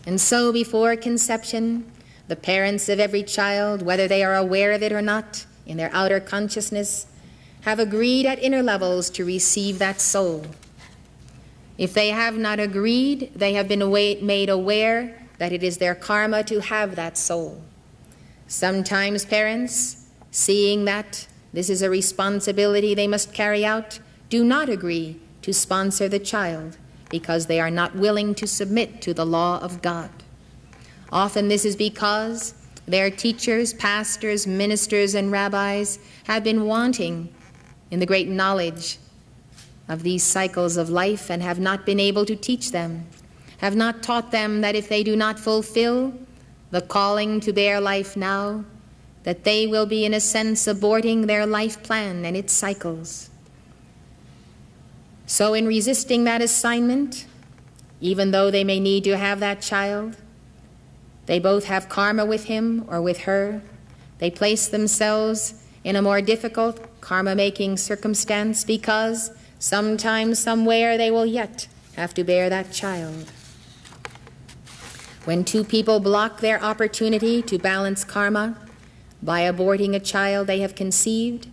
And so before conception, the parents of every child, whether they are aware of it or not, in their outer consciousness, have agreed at inner levels to receive that soul. If they have not agreed, they have been made aware that it is their karma to have that soul. Sometimes parents, seeing that this is a responsibility they must carry out, do not agree to sponsor the child because they are not willing to submit to the law of God. Often this is because their teachers, pastors, ministers, and rabbis have been wanting in the great knowledge of these cycles of life and have not been able to teach them, have not taught them that if they do not fulfill the calling to bear life now, that they will be in a sense aborting their life plan and its cycles. So in resisting that assignment, even though they may need to have that child, they both have karma with him or with her. They place themselves in a more difficult karma-making circumstance because sometime, somewhere, they will yet have to bear that child. When two people block their opportunity to balance karma by aborting a child they have conceived,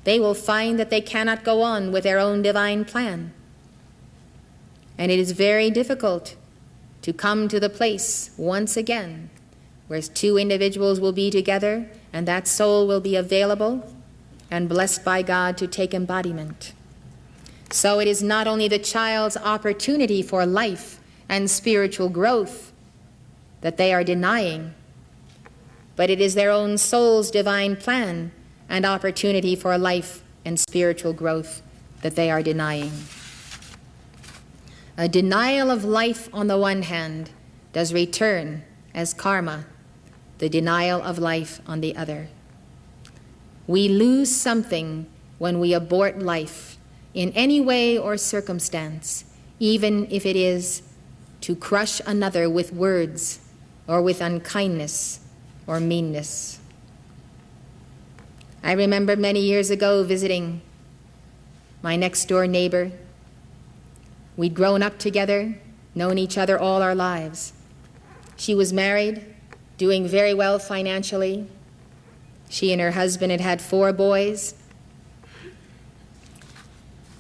they will find that they cannot go on with their own divine plan. And it is very difficult to come to the place once again where two individuals will be together and that soul will be available and blessed by God to take embodiment. So it is not only the child's opportunity for life and spiritual growth that they are denying, but it is their own soul's divine plan and opportunity for life and spiritual growth that they are denying. A denial of life on the one hand does return as karma, the denial of life on the other. We lose something when we abort life in any way or circumstance, even if it is to crush another with words or with unkindness or meanness. I remember many years ago visiting my next-door neighbor. We'd grown up together, known each other all our lives. She was married, doing very well financially. She and her husband had had 4 boys.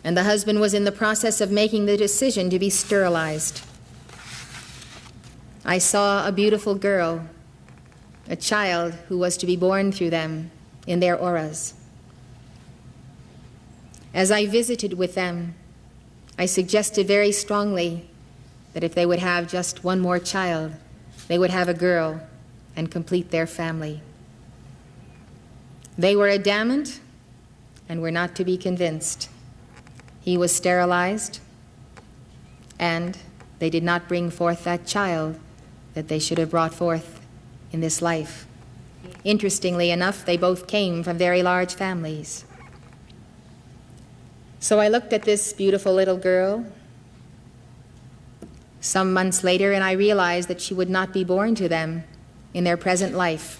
And the husband was in the process of making the decision to be sterilized. I saw a beautiful girl, a child who was to be born through them in their auras. As I visited with them, I suggested very strongly that if they would have just one more child, they would have a girl and complete their family. They were adamant and were not to be convinced. He was sterilized, and they did not bring forth that child that they should have brought forth in this life. Interestingly enough, they both came from very large families. So I looked at this beautiful little girl some months later, and I realized that she would not be born to them in their present life.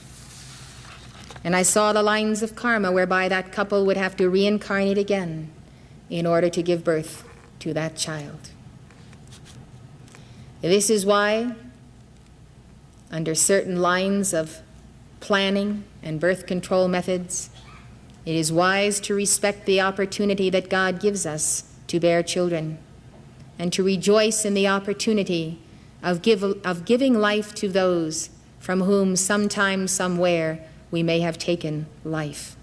And I saw the lines of karma whereby that couple would have to reincarnate again in order to give birth to that child. This is why, under certain lines of planning and birth control methods, it is wise to respect the opportunity that God gives us to bear children and to rejoice in the opportunity of giving life to those from whom sometime, somewhere, we may have taken life.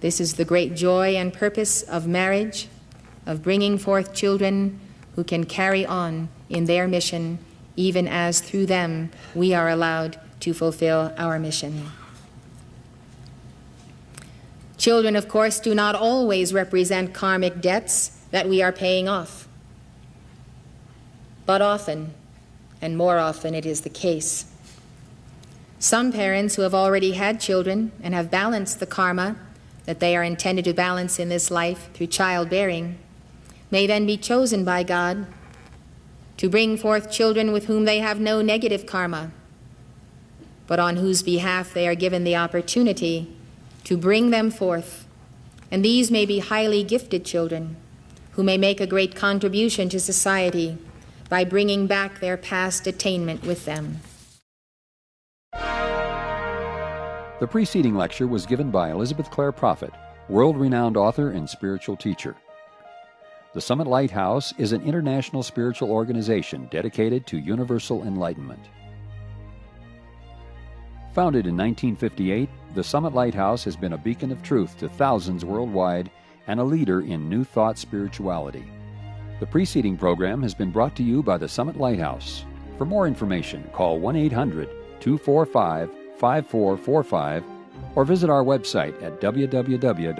This is the great joy and purpose of marriage, of bringing forth children who can carry on in their mission, even as through them we are allowed to fulfill our mission. Children, of course, do not always represent karmic debts that we are paying off. But often, and more often, it is the case. Some parents who have already had children and have balanced the karma that they are intended to balance in this life through childbearing may then be chosen by God to bring forth children with whom they have no negative karma, but on whose behalf they are given the opportunity to bring them forth. And these may be highly gifted children who may make a great contribution to society by bringing back their past attainment with them. The preceding lecture was given by Elizabeth Clare Prophet, world-renowned author and spiritual teacher. The Summit Lighthouse is an international spiritual organization dedicated to universal enlightenment. Founded in 1958, the Summit Lighthouse has been a beacon of truth to thousands worldwide and a leader in New Thought spirituality. The preceding program has been brought to you by the Summit Lighthouse. For more information, call 1-800-245-5445 or visit our website at www.tsl.org.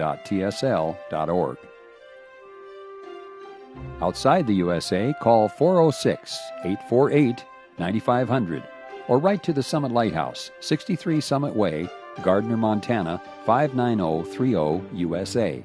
Outside the USA, call 406-848-9500 or write to the Summit Lighthouse, 63 Summit Way, Gardner, Montana, 59030 USA.